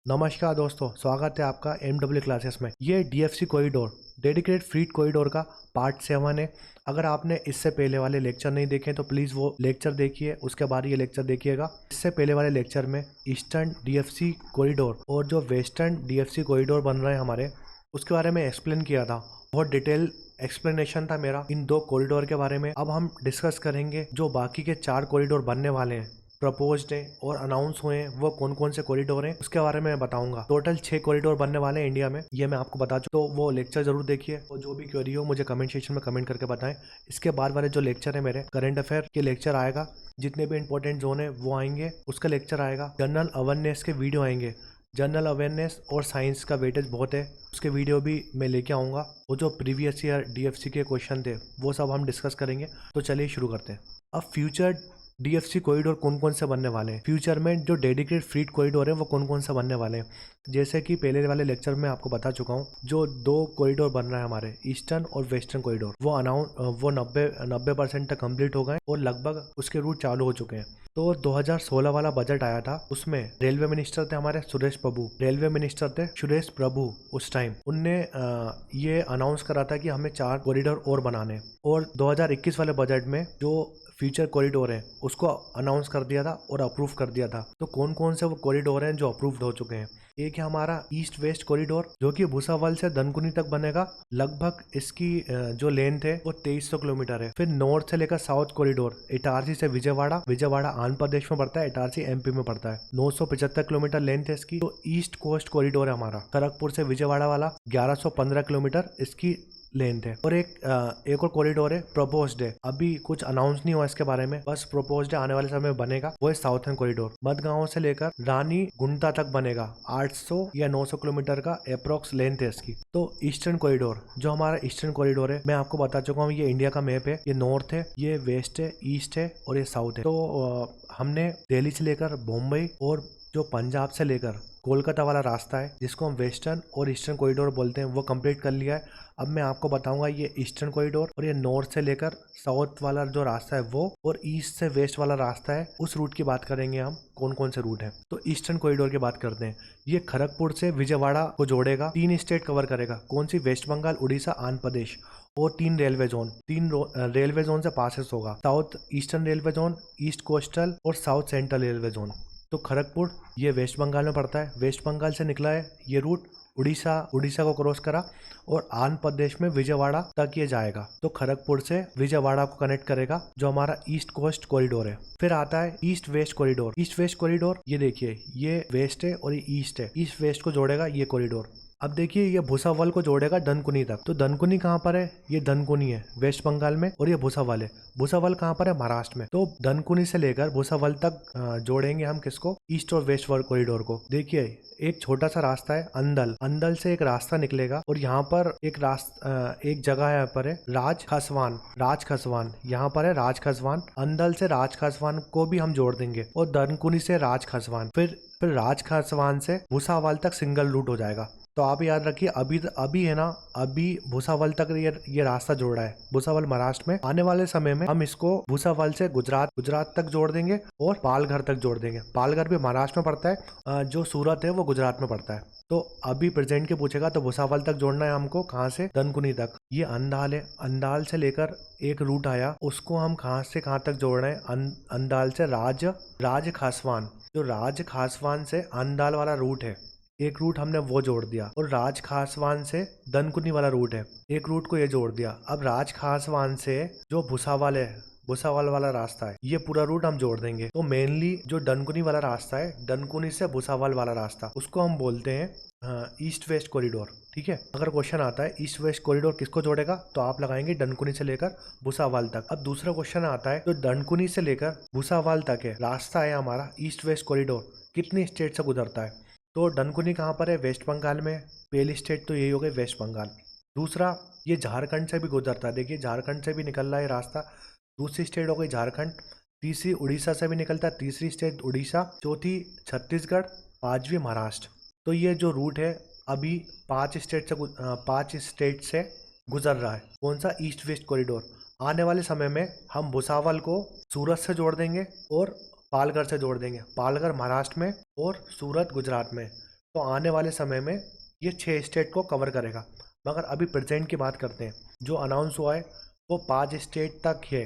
नमस्कार दोस्तों, स्वागत है आपका MW क्लासेस में। ये DFC corridor dedicated freight corridor का पार्ट 7 है। अगर आपने इससे पहले वाले लेक्चर नहीं देखे तो प्लीज़ वो लेक्चर देखिए, उसके बाद ये लेक्चर देखिएगा। इससे पहले वाले लेक्चर में ईस्टर्न DFC कॉरिडोर और जो वेस्टर्न DFC कॉरिडोर बन रहे हैं हमारे, उसके बारे में एक्सप्लेन किया था। बहुत डिटेल एक्सप्लेनेशन था मेरा इन दो कॉरिडोर के बारे में। अब हम डिस्कस करेंगे जो बाकी के 4 कॉरिडोर बनने वाले हैं, प्रपोज्ड है और अनाउंस हुए हैं, वो कौन कौन से कॉरिडोर हैं उसके बारे में मैं बताऊंगा। टोटल 6 कॉरिडोर बनने वाले हैं इंडिया में, ये मैं आपको बता चुका। तो वो लेक्चर जरूर देखिए और जो भी क्वेरी हो मुझे कमेंट सेक्शन में कमेंट करके बताएं। इसके बाद वाले जो लेक्चर है मेरे, करंट अफेयर के लेक्चर आएगा, जितने भी इंपॉर्टेंट जोन है वो आएंगे, उसका लेक्चर आएगा। जनरल अवेयरनेस के वीडियो आएंगे। जनरल अवेयरनेस और साइंस का वेटेज बहुत है, उसके वीडियो भी मैं लेके आऊँगा। वो जो प्रीवियस ईयर DFC के क्वेश्चन थे वो सब हम डिस्कस करेंगे। तो चलिए शुरू करते हैं। अब फ्यूचर DFC कॉरिडोर कौन कौन से बनने वाले हैं, फ्यूचर में जो डेडिकेटेड फ्रीट कॉरिडोर है वो कौन कौन से बनने वाले हैं। जैसे कि पहले वाले लेक्चर में आपको बता चुका हूँ, जो 2 कॉरिडोर बन रहा है हमारे, ईस्टर्न और वेस्टर्न कॉरिडोर, वो 90% तक कंप्लीट हो गए और लगभग उसके रूट चालू हो चुके हैं। तो 2016 वाला बजट आया था, उसमें रेलवे मिनिस्टर थे हमारे सुरेश प्रभु। उस टाइम उनने ये अनाउंस करा था कि हमें 4 कॉरिडोर और बनाने, और 2021 वाले बजट में जो फ्यूचर कॉरिडोर है उसको अनाउंस कर दिया था और अप्रूव कर दिया था। तो कौन कौन से वो कॉरिडोर हैं जो अप्रूव्ड हो चुके हैं। एक है हमारा ईस्ट वेस्ट कॉरिडोर, जो कि भूसावल से धनकुनी तक बनेगा। लगभग इसकी जो लेंथ है वो 2300 किलोमीटर है। फिर नॉर्थ से लेकर साउथ कॉरिडोर, इटारसी से विजयवाड़ा आंध्र प्रदेश में पड़ता है, इटारसी MP में पड़ता है। 975 किलोमीटर लेंथ है इसकी। तो ईस्ट कोस्ट कॉरिडोर है हमारा, खड़गपुर से विजयवाड़ा वाला, 1115 किलोमीटर इसकी लेंथ है। और एक और कॉरिडोर है, प्रपोज्ड है, अभी कुछ अनाउंस नहीं हुआ इसके बारे में, बस प्रपोज्ड है, आने वाले समय में बनेगा। वो है साउथर्न कॉरिडोर, मडगांव से लेकर रानी गुंटा तक बनेगा। 800 या 900 किलोमीटर का अप्रोक्स लेंथ है इसकी। तो ईस्टर्न कॉरिडोर, जो हमारा ईस्टर्न कॉरिडोर है, मैं आपको बता चुका हूँ, ये इंडिया का मैप है। ये नॉर्थ है, ये वेस्ट है, ईस्ट है और ये साउथ है। तो हमने दिल्ली से लेकर बम्बई और जो पंजाब से लेकर कोलकाता वाला रास्ता है, जिसको हम वेस्टर्न और ईस्टर्न कॉरिडोर बोलते हैं, वो कंप्लीट कर लिया है। अब मैं आपको बताऊंगा ये ईस्टर्न कॉरिडोर, और ये नॉर्थ से लेकर साउथ वाला जो रास्ता है वो, और ईस्ट से वेस्ट वाला रास्ता है, उस रूट की बात करेंगे हम, कौन कौन से रूट हैं। तो ईस्टर्न कॉरिडोर की बात करते हैं। ये खड़गपुर से विजयवाड़ा को जोड़ेगा, 3 स्टेट कवर करेगा। कौन सी? वेस्ट बंगाल, उड़ीसा, आंध्र प्रदेश, और 3 रेलवे जोन। 3 रेलवे जोन से पासेस होगा, south eastern railway zone, east coastal और साउथ सेंट्रल रेलवे जोन। तो खड़गपुर ये वेस्ट बंगाल में पड़ता है, वेस्ट बंगाल से निकला है ये रूट, उड़ीसा को क्रॉस करा और आंध्र प्रदेश में विजयवाड़ा तक ये जाएगा। तो खड़गपुर से विजयवाड़ा को कनेक्ट करेगा, जो हमारा ईस्ट कोस्ट कॉरिडोर है। फिर आता है east west corridor. East west corridor, ये देखिए, ये वेस्ट है और ये ईस्ट है, ईस्ट वेस्ट को जोड़ेगा ये कॉरिडोर। अब देखिए, ये भुसावल को जोड़ेगा धनकुनी तक। तो धनकुनी कहाँ पर है? ये धनकुनी है वेस्ट बंगाल में, और ये भुसावल है। भुसावल कहाँ पर है? महाराष्ट्र में। तो धनकुनी से लेकर भुसावल तक जोड़ेंगे हम किसको? ईस्ट और वेस्ट कॉरिडोर को। देखिए, एक छोटा सा रास्ता है, अंदल से एक रास्ता निकलेगा, और यहाँ पर एक जगह है, यहाँ पर है राजखसवान, यहाँ पर है राजखसवान। अंदल से राजखसवान को भी हम जोड़ देंगे, और धनकुनी से राजखसवान, फिर राजखसवान से भुसावल तक सिंगल रूट हो जाएगा। तो आप याद रखिए, अभी है ना, अभी भुसावल तक ये रास्ता जोड़ रहा है, भुसावल महाराष्ट्र में। आने वाले समय में हम इसको भुसावल से गुजरात तक जोड़ देंगे, और पालघर तक जोड़ देंगे। पालघर भी महाराष्ट्र में पड़ता है, जो सूरत है वो गुजरात में पड़ता है। तो अभी प्रेजेंट के पूछेगा तो भुसावल तक जोड़ना है हमको। कहाँ से? धनकुनी तक। ये अंदाल है, अंदाल से लेकर एक रूट आया, उसको हम कहाँ से कहाँ तक जोड़ रहे हैं? अंदाल से राजखासवान, जो राजखासवान से अंदाल वाला रूट है, एक रूट हमने वो जोड़ दिया। और राजखासवान से धनकुनी वाला रूट है, एक रूट को ये जोड़ दिया। अब राजखासवान से जो भुसावल है, भुसावल वाला रास्ता है, ये पूरा रूट हम जोड़ देंगे। तो मेनली जो धनकुनी वाला रास्ता है, धनकुनी से भुसावल वाला रास्ता, उसको हम बोलते हैं ईस्ट वेस्ट कॉरिडोर। ठीक है। अगर क्वेश्चन आता है ईस्ट वेस्ट कॉरिडोर किसको जोड़ेगा, तो आप लगाएंगे धनकुनी से लेकर भुसावल तक। अब दूसरा क्वेश्चन आता है, जो धनकुनी से लेकर भुसावल तक है रास्ता है हमारा ईस्ट वेस्ट कॉरिडोर, कितनी स्टेट से गुजरता है? तो धनकुनी कहाँ पर है? वेस्ट बंगाल में। पहली स्टेट तो यही हो गई, वेस्ट बंगाल। दूसरा, ये झारखंड से भी गुजरता है। देखिए, झारखंड से भी निकल रहा है रास्ता, दूसरी स्टेट हो गई झारखंड। तीसरी, उड़ीसा से भी निकलता है, तीसरी स्टेट उड़ीसा। चौथी, छत्तीसगढ़। पांचवी, महाराष्ट्र। तो ये जो रूट है अभी 5 स्टेट से गुजर रहा है। कौन सा? East west corridor. आने वाले समय में हम भुसावल को सूरत से जोड़ देंगे और पालघर से जोड़ देंगे। पालघर महाराष्ट्र में और सूरत गुजरात में। तो आने वाले समय में ये 6 स्टेट को कवर करेगा। मगर अभी प्रेजेंट की बात करते हैं। जो अनाउंस हुआ है वो 5 स्टेट तक है,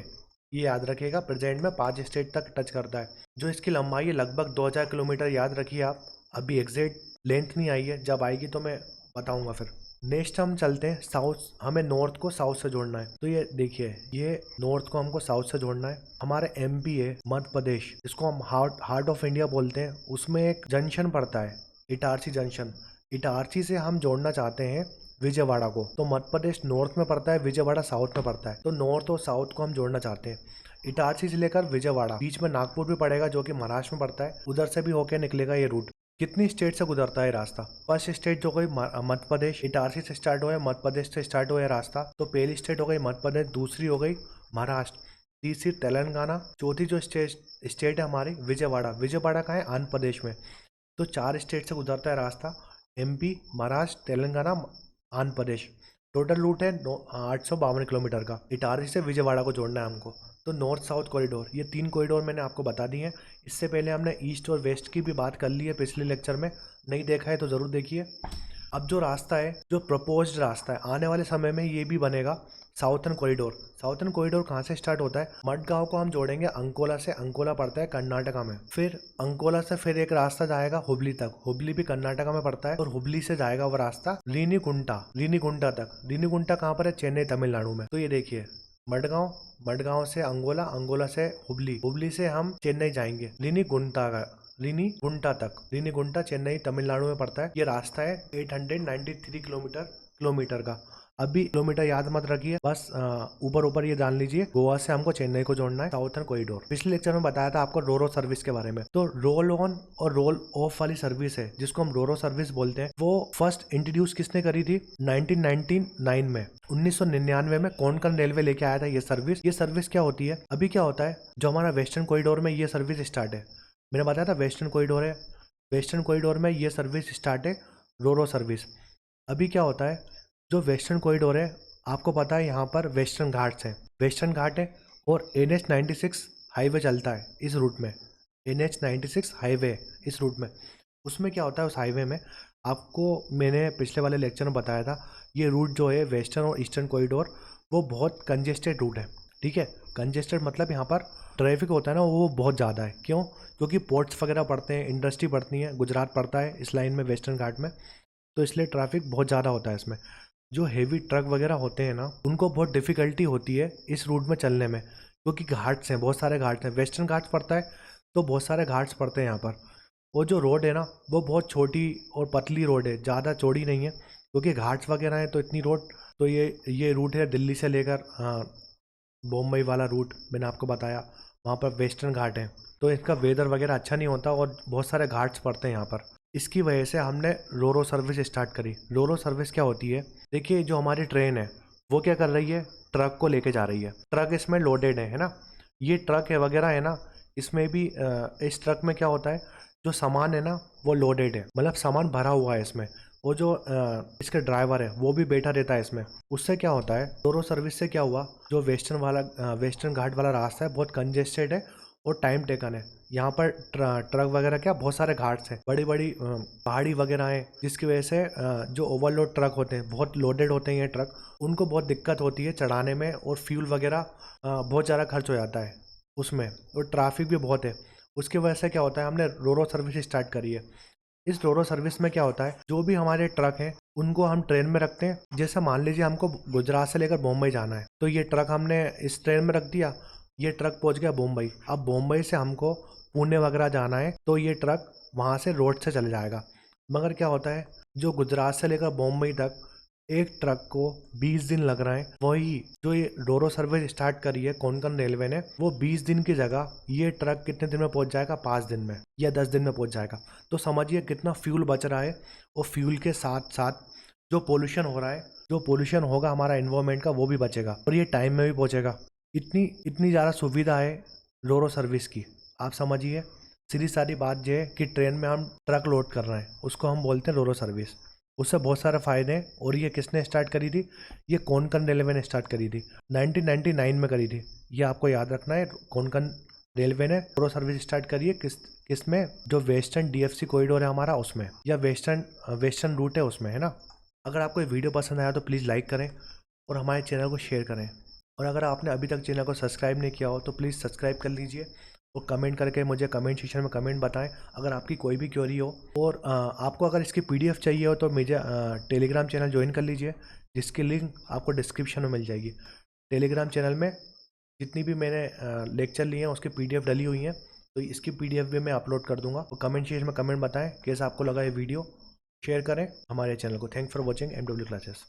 ये याद रखिएगा। प्रेजेंट में 5 स्टेट तक टच करता है। जो इसकी लंबाई है लगभग 2000 किलोमीटर, याद रखिए आप। अभी एग्जैक्ट लेंथ नहीं आई है, जब आएगी तो मैं बताऊंगा फिर। नेक्स्ट हम चलते हैं साउथ। हमें नॉर्थ को साउथ से जोड़ना है। तो ये देखिए, ये नॉर्थ को हमको साउथ से जोड़ना है। हमारे एमपी है, मध्य प्रदेश, इसको हम हार्ट ऑफ इंडिया बोलते हैं। उसमें एक जंक्शन पड़ता है, इटारसी जंक्शन। इटारसी से हम जोड़ना चाहते हैं विजयवाड़ा को। तो मध्य प्रदेश नॉर्थ में पड़ता है, विजयवाड़ा साउथ में पड़ता है। तो नॉर्थ और साउथ को हम जोड़ना चाहते हैं। इटारसी से लेकर विजयवाड़ा, बीच में नागपुर भी पड़ेगा जो कि महाराष्ट्र में पड़ता है। उधर से भी होके निकलेगा ये रूट। कितनी स्टेट से गुजरता है रास्ता? फर्स्ट स्टेट जो गई मध्य प्रदेश, इटारसी से स्टार्ट हुआ है, मध्य प्रदेश से स्टार्ट हुआ है रास्ता। तो पहली स्टेट हो गई मध्य प्रदेश, दूसरी हो गई महाराष्ट्र, तीसरी तेलंगाना, चौथी जो स्टेट है हमारी विजयवाड़ा। विजयवाड़ा कहाँ है? आंध्र प्रदेश में। तो 4 स्टेट से गुजरता है रास्ता, MP, Maharashtra, Telangana, Andhra Pradesh. Total root है 852 किलोमीटर का। इटारसी से विजयवाड़ा को जोड़ना है हमको। तो नॉर्थ साउथ कॉरिडोर, ये 3 कॉरिडोर मैंने आपको बता दिए हैं। इससे पहले हमने ईस्ट और वेस्ट की भी बात कर ली है पिछले लेक्चर में। नहीं देखा है तो ज़रूर देखिए। अब जो रास्ता है, जो प्रपोज्ड रास्ता है, आने वाले समय में ये भी बनेगा साउथर्न कॉरिडोर। साउथर्न कॉरिडोर कहाँ से स्टार्ट होता है? मडगांव को हम जोड़ेंगे अंकोला से। अंकोला पड़ता है कर्नाटका में। फिर अंकोला से फिर एक रास्ता जाएगा हुबली तक। हुबली भी कर्नाटका में पड़ता है। और हुबली से जाएगा वो रास्ता रीनीगुंटा तक। रीनीगुंटा कहाँ पर है? चेन्नई, तमिलनाडु में। तो ये देखिए, मडगांव, मडगांव से अंगोला, अंगोला से हुबली, हुबली से हम चेन्नई जाएंगे रीनीगुंटा तक। रीनीगुंटा चेन्नई तमिलनाडु में पड़ता है। ये रास्ता है 893 किलोमीटर का। अभी किलोमीटर याद मत रखिए, बस ऊपर ये जान लीजिए। गोवा से हमको चेन्नई को जोड़ना है, साउथर्न कॉरिडोर। पिछले लेक्चर में बताया था आपको रोरो सर्विस के बारे में। तो रोल ऑन और रोल ऑफ वाली सर्विस है, जिसको हम रोरो सर्विस बोलते हैं। वो फर्स्ट इंट्रोड्यूस किसने करी थी? 1999 में, 1999 में कोंकण रेलवे लेके आया था ये सर्विस। ये सर्विस क्या होती है? अभी क्या होता है, जो हमारा वेस्टर्न कॉरिडोर में ये सर्विस स्टार्ट है। मैंने बताया था वेस्टर्न कॉरिडोर है, वेस्टर्न कॉरिडोर में ये सर्विस स्टार्ट है, रोरो सर्विस। अभी क्या होता है, जो वेस्टर्न कॉरिडोर है, आपको पता है यहाँ पर वेस्टर्न घाट्स हैं, वेस्टर्न घाट है। और NH96 हाईवे चलता है इस रूट में। NH96 हाईवे इस रूट में। उसमें क्या होता है, उस हाईवे में आपको मैंने पिछले वाले लेक्चर में बताया था, ये रूट जो है वेस्टर्न और ईस्टर्न कॉरिडोर, वो बहुत कंजेस्टेड रूट है। ठीक है, कंजेस्टेड मतलब यहाँ पर ट्रैफिक होता है ना, वो बहुत ज़्यादा है। क्यों? क्योंकि पोर्ट्स वगैरह पड़ते हैं, इंडस्ट्री पड़ती है, गुजरात पड़ता है इस लाइन में, वेस्टर्न घाट में। तो इसलिए ट्रैफिक बहुत ज़्यादा होता है इसमें। जो हेवी ट्रक वगैरह होते हैं ना, उनको बहुत डिफ़िकल्टी होती है इस रूट में चलने में, क्योंकि घाट्स हैं, बहुत सारे घाट्स हैं। वेस्टर्न घाट्स पड़ता है तो बहुत सारे घाट्स पड़ते हैं यहाँ पर। और जो रोड है ना, वो बहुत छोटी और पतली रोड है, ज़्यादा चौड़ी नहीं है, क्योंकि घाट्स वगैरह हैं तो इतनी रोड। तो ये रूट है दिल्ली से लेकर बम्बई वाला रूट, मैंने आपको बताया, वहाँ पर वेस्टर्न घाट है। तो इसका वेदर वगैरह अच्छा नहीं होता और बहुत सारे घाट्स पड़ते हैं यहाँ पर। इसकी वजह से हमने रोरो सर्विस स्टार्ट करी। रोरो सर्विस क्या होती है? देखिए, जो हमारी ट्रेन है वो क्या कर रही है, ट्रक को लेके जा रही है। ट्रक इसमें लोडेड है ना, ये ट्रक है वगैरह है ना, इसमें भी इस ट्रक में क्या होता है, जो सामान है ना वो लोडेड है, मतलब सामान भरा हुआ है इसमें। वो जो इसके ड्राइवर है वो भी बैठा रहता है इसमें। उससे क्या होता है, रोरो सर्विस से क्या हुआ, जो वेस्टर्न घाट वाला रास्ता है बहुत कंजेस्टेड है और टाइम टेकन है। यहाँ पर ट्रक वगैरह क्या, बहुत सारे घाट्स हैं, बड़ी बड़ी पहाड़ी वगैरह हैं, जिसकी वजह से जो ओवरलोड ट्रक होते हैं, बहुत लोडेड होते हैं ये ट्रक, उनको बहुत दिक्कत होती है चढ़ाने में। और फ्यूल वगैरह बहुत ज़्यादा खर्च हो जाता है उसमें, और ट्रैफिक भी बहुत है। उसकी वजह से क्या होता है, हमने रोरो सर्विस स्टार्ट करी है। इस रोरो सर्विस में क्या होता है, जो भी हमारे ट्रक हैं उनको हम ट्रेन में रखते हैं। जैसे मान लीजिए हमको गुजरात से लेकर मुंबई जाना है, तो ये ट्रक हमने इस ट्रेन में रख दिया, ये ट्रक पहुंच गया मुंबई। अब मुंबई से हमको पुणे वगैरह जाना है, तो ये ट्रक वहाँ से रोड से चले जाएगा। मगर क्या होता है, जो गुजरात से लेकर मुंबई तक एक ट्रक को 20 दिन लग रहे हैं, वही जो ये रोरो सर्विस स्टार्ट करी है कोंकण रेलवे ने, वो 20 दिन की जगह ये ट्रक कितने दिन में पहुंच जाएगा, 5 दिन में या 10 दिन में पहुंच जाएगा। तो समझिए कितना फ्यूल बच रहा है। और फ्यूल के साथ साथ जो पोल्यूशन हो रहा है, जो पोल्यूशन होगा हमारा एनवायरमेंट का, वो भी बचेगा और ये टाइम में भी पहुंचेगा। इतनी ज़्यादा सुविधा है रोरो सर्विस की, आप समझिए। सीधी सारी बात यह है कि ट्रेन में हम ट्रक लोड कर रहे हैं, उसको हम बोलते हैं रोरो सर्विस। उससे बहुत सारे फ़ायदे हैं। और ये किसने स्टार्ट करी थी, ये कोंकण रेलवे ने स्टार्ट करी थी, 1999 में करी थी। ये आपको याद रखना है, कोंकण रेलवे ने रोरो सर्विस स्टार्ट करी है किसमें, जो वेस्टर्न डीएफसी कॉरिडोर है हमारा उसमें, या वेस्टर्न रूट है उसमें, है ना। अगर आपको ये वीडियो पसंद आया तो प्लीज़ लाइक करें और हमारे चैनल को शेयर करें। और अगर आपने अभी तक चैनल को सब्सक्राइब नहीं किया हो तो प्लीज़ सब्सक्राइब कर लीजिए और कमेंट करके मुझे कमेंट सेक्शन में कमेंट बताएं अगर आपकी कोई भी क्वेरी हो। और आपको अगर इसकी पीडीएफ चाहिए हो तो मुझे टेलीग्राम चैनल ज्वाइन कर लीजिए, जिसकी लिंक आपको डिस्क्रिप्शन में मिल जाएगी। टेलीग्राम चैनल में जितनी भी मैंने लेक्चर लिए हैं उसकी पीडीएफ डली हुई हैं, तो इसकी पीडीएफ भी मैं अपलोड कर दूंगा। तो कमेंट सेक्शन में कमेंट बताएं कैसा आपको लगा ये वीडियो, शेयर करें हमारे चैनल को। Thanks for watching MW classes.